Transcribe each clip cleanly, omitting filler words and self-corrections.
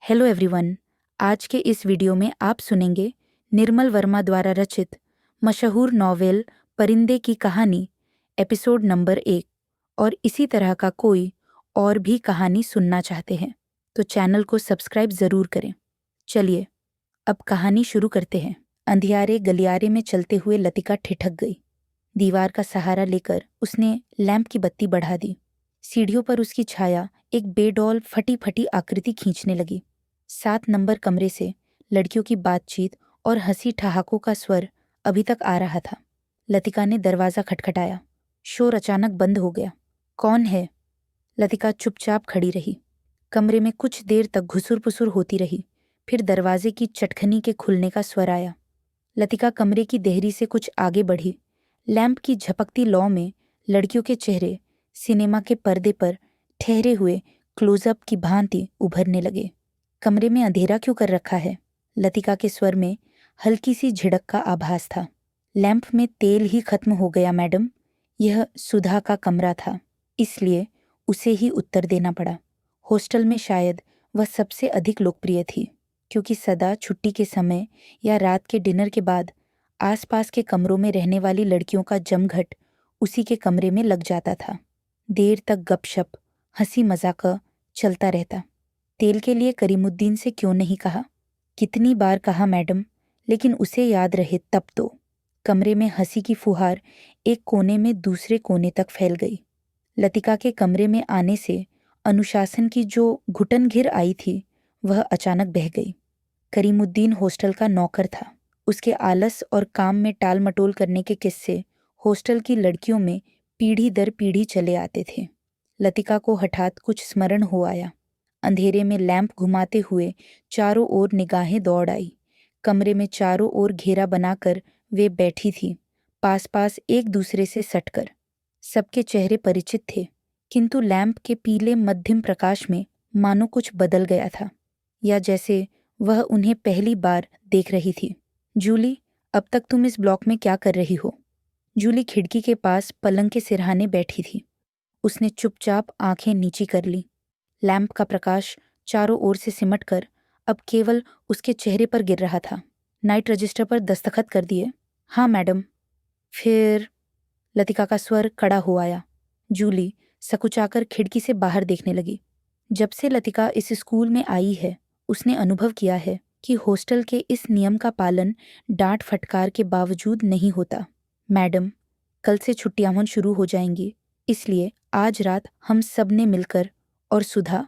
Hello everyone. आज के इस वीडियो में आप सुनेंगे निर्मल वर्मा द्वारा रचित मशहूर नॉवेल परिंदे की कहानी एपिसोड नंबर 1। और इसी तरह का कोई और भी कहानी सुनना चाहते हैं तो चैनल को सब्सक्राइब ज़रूर करें। चलिए अब कहानी शुरू करते हैं। अंधियारे गलियारे में चलते हुए लतिका ठिठक गई। दीवार का सहारा लेकर उसने लैंप की बत्ती बढ़ा दी। सीढ़ियों पर उसकी छाया एक बेडौल फटी फटी आकृति खींचने लगी। 7 नंबर कमरे से लड़कियों की बातचीत और हंसी ठहाकों का स्वर अभी तक आ रहा था। लतिका ने दरवाज़ा खटखटाया। शोर अचानक बंद हो गया। कौन है? लतिका चुपचाप खड़ी रही। कमरे में कुछ देर तक घुसुर पुसुर होती रही। फिर दरवाजे की चटखनी के खुलने का स्वर आया। लतिका कमरे की देहरी से कुछ आगे बढ़ी। लैंप की झपकती लौ में लड़कियों के चेहरे सिनेमा के पर्दे पर ठहरे हुए क्लोजअप की भांति उभरने लगे। कमरे में अंधेरा क्यों कर रखा है? लतिका के स्वर में हल्की सी झिड़क का आभास था। लैंप में तेल ही खत्म हो गया मैडम। यह सुधा का कमरा था, इसलिए उसे ही उत्तर देना पड़ा। हॉस्टल में शायद वह सबसे अधिक लोकप्रिय थी, क्योंकि सदा छुट्टी के समय या रात के डिनर के बाद आसपास के कमरों में रहने वाली लड़कियों का जमघट उसी के कमरे में लग जाता था। देर तक गपशप हंसी मजाक चलता रहता। तेल के लिए करीमुद्दीन से क्यों नहीं कहा? कितनी बार कहा मैडम, लेकिन उसे याद रहे तब तो। कमरे में हंसी की फुहार एक कोने में दूसरे कोने तक फैल गई। लतिका के कमरे में आने से अनुशासन की जो घुटन घिर आई थी वह अचानक बह गई। करीमुद्दीन हॉस्टल का नौकर था। उसके आलस और काम में टाल मटोल करने के किस्से हॉस्टल की लड़कियों में पीढ़ी दर पीढ़ी चले आते थे। लतिका को हठात कुछ स्मरण हो आया। अंधेरे में लैंप घुमाते हुए चारों ओर निगाहें दौड़ आई। कमरे में चारों ओर घेरा बनाकर वे बैठी थी, पास पास एक दूसरे से सटकर। सबके चेहरे परिचित थे, किंतु लैंप के पीले मध्यम प्रकाश में मानो कुछ बदल गया था, या जैसे वह उन्हें पहली बार देख रही थी। जूली, अब तक तुम इस ब्लॉक में क्या कर रही हो? जूली खिड़की के पास पलंग के सिरहाने बैठी थी। उसने चुपचाप आंखें नीची कर ली। लैंप का प्रकाश चारों ओर से सिमटकर अब केवल उसके चेहरे पर गिर रहा था। नाइट रजिस्टर पर दस्तखत कर दिए? हाँ मैडम। फिर? लतिका का स्वर कड़ा हो आया। जूली सकुचाकर खिड़की से बाहर देखने लगी। जब से लतिका इस स्कूल में आई है, उसने अनुभव किया है कि हॉस्टल के इस नियम का पालन डांट फटकार के बावजूद नहीं होता। मैडम, कल से छुट्टियां शुरू हो जाएंगी, इसलिए आज रात हम सब ने मिलकर, और सुधा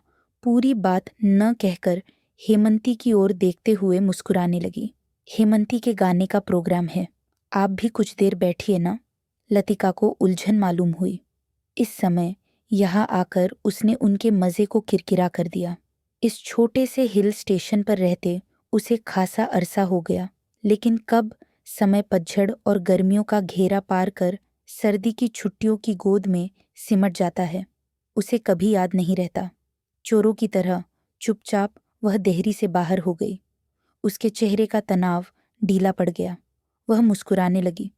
पूरी बात न कहकर हेमंती की ओर देखते हुए मुस्कुराने लगी। हेमंती के गाने का प्रोग्राम है, आप भी कुछ देर बैठिए ना। लतिका को उलझन मालूम हुई। इस समय यहाँ आकर उसने उनके मज़े को किरकिरा कर दिया। इस छोटे से हिल स्टेशन पर रहते उसे खासा अरसा हो गया, लेकिन कब समय पतझड़ और गर्मियों का घेरा पार कर सर्दी की छुट्टियों की गोद में सिमट जाता है, उसे कभी याद नहीं रहता। चोरों की तरह चुपचाप वह देहरी से बाहर हो गई। उसके चेहरे का तनाव ढीला पड़ गया। वह मुस्कुराने लगी।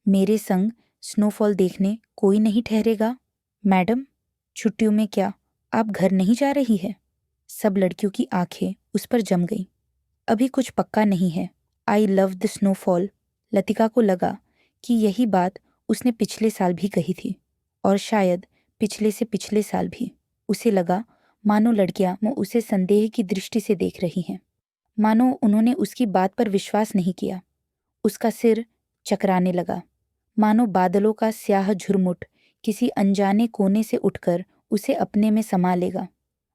मेरे संग स्नोफॉल देखने कोई नहीं ठहरेगा? मैडम, छुट्टियों में क्या आप घर नहीं जा रही है? सब लड़कियों की आंखें उस पर जम गईं। अभी कुछ पक्का नहीं है। I love the snowfall. Latika को लगा कि यही बात उसने पिछले साल भी कही थी, और शायद पिछले से पिछले साल भी। उसे लगा मानो लड़कियां उसे संदेह की दृष्टि से देख रही हैं, मानो उन्होंने उसकी बात पर विश्वास नहीं किया। उसका सिर चकराने लगा, मानो बादलों का स्याह झुरमुट किसी अनजाने कोने से उठकर उसे अपने में समा लेगा।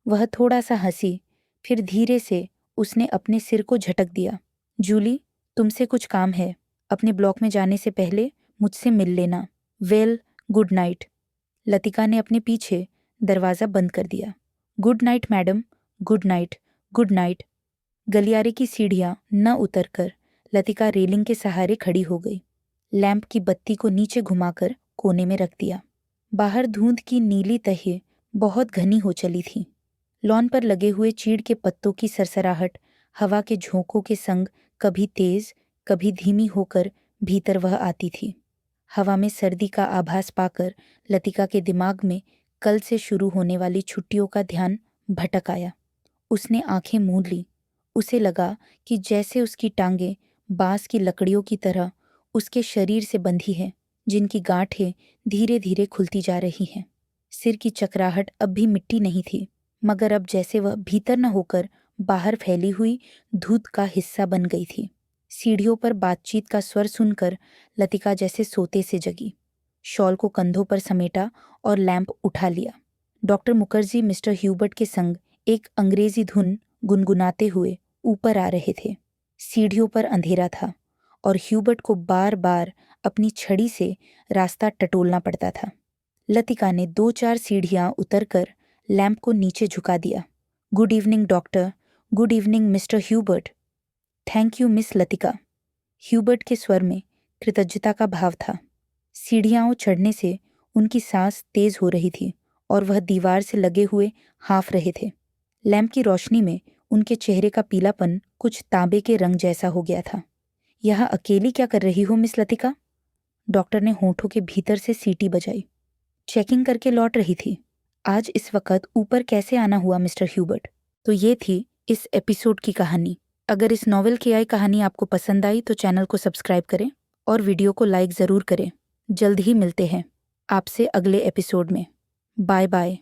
वह थोड़ा सा हंसी, फिर धीरे से उसने अपने सिर को झटक दिया। जूली, तुमसे कुछ काम है। अपने ब्लॉक में जाने से पहले मुझसे मिल लेना। Well, good night. लतिका ने अपने पीछे दरवाज़ा बंद कर दिया। Good night madam, good night, good night. गलियारे की सीढ़ियां न उतरकर लतिका रेलिंग के सहारे खड़ी हो गई। लैंप की बत्ती को नीचे घुमाकर कोने में रख दिया। बाहर धुंध की नीली तहें बहुत घनी हो चली थी। लॉन पर लगे हुए चीड़ के पत्तों की सरसराहट हवा के झोंकों के संग कभी तेज कभी धीमी होकर भीतर वह आती थी। हवा में सर्दी का आभास पाकर लतिका के दिमाग में कल से शुरू होने वाली छुट्टियों का ध्यान भटक आया। उसने आंखें मूंद ली। उसे लगा कि जैसे उसकी टांगें बांस की लकड़ियों की तरह उसके शरीर से बंधी हैं, जिनकी गांठें धीरे धीरे खुलती जा रही हैं। सिर की चकराहट अब भी मिट्टी नहीं थी, मगर अब जैसे वह भीतर न होकर बाहर फैली हुई धूत का हिस्सा बन गई थी। सीढ़ियों पर बातचीत का स्वर सुनकर लतिका जैसे सोते से जगी। शॉल को कंधों पर समेटा और लैंप उठा लिया। डॉक्टर मुखर्जी मिस्टर ह्यूबर्ट के संग एक अंग्रेजी धुन गुनगुनाते हुए ऊपर आ रहे थे। सीढ़ियों पर अंधेरा था और ह्यूबर्ट को बार बार अपनी छड़ी से रास्ता टटोलना पड़ता था। लतिका ने 2-4 सीढ़ियां उतरकर लैंप को नीचे झुका दिया। Good evening doctor, good evening mister Hubert. Thank you miss Latika. Hubert के स्वर में कृतज्ञता का भाव था। सीढ़ियां चढ़ने से उनकी सांस तेज हो रही थी और वह दीवार से लगे हुए हाँफ रहे थे। लैंप की रोशनी में उनके चेहरे का पीलापन कुछ तांबे के रंग जैसा हो गया था। यह अकेली क्या कर रही हो मिस लतिका? डॉक्टर ने होठों के भीतर से सीटी बजाई। चेकिंग करके लौट रही थी। आज इस वक्त ऊपर कैसे आना हुआ मिस्टर ह्यूबर्ट? तो ये थी इस एपिसोड की कहानी। अगर इस नॉवेल की आई कहानी आपको पसंद आई तो चैनल को सब्सक्राइब करें और वीडियो को लाइक ज़रूर करें। जल्द ही मिलते हैं आपसे अगले एपिसोड में। Bye bye.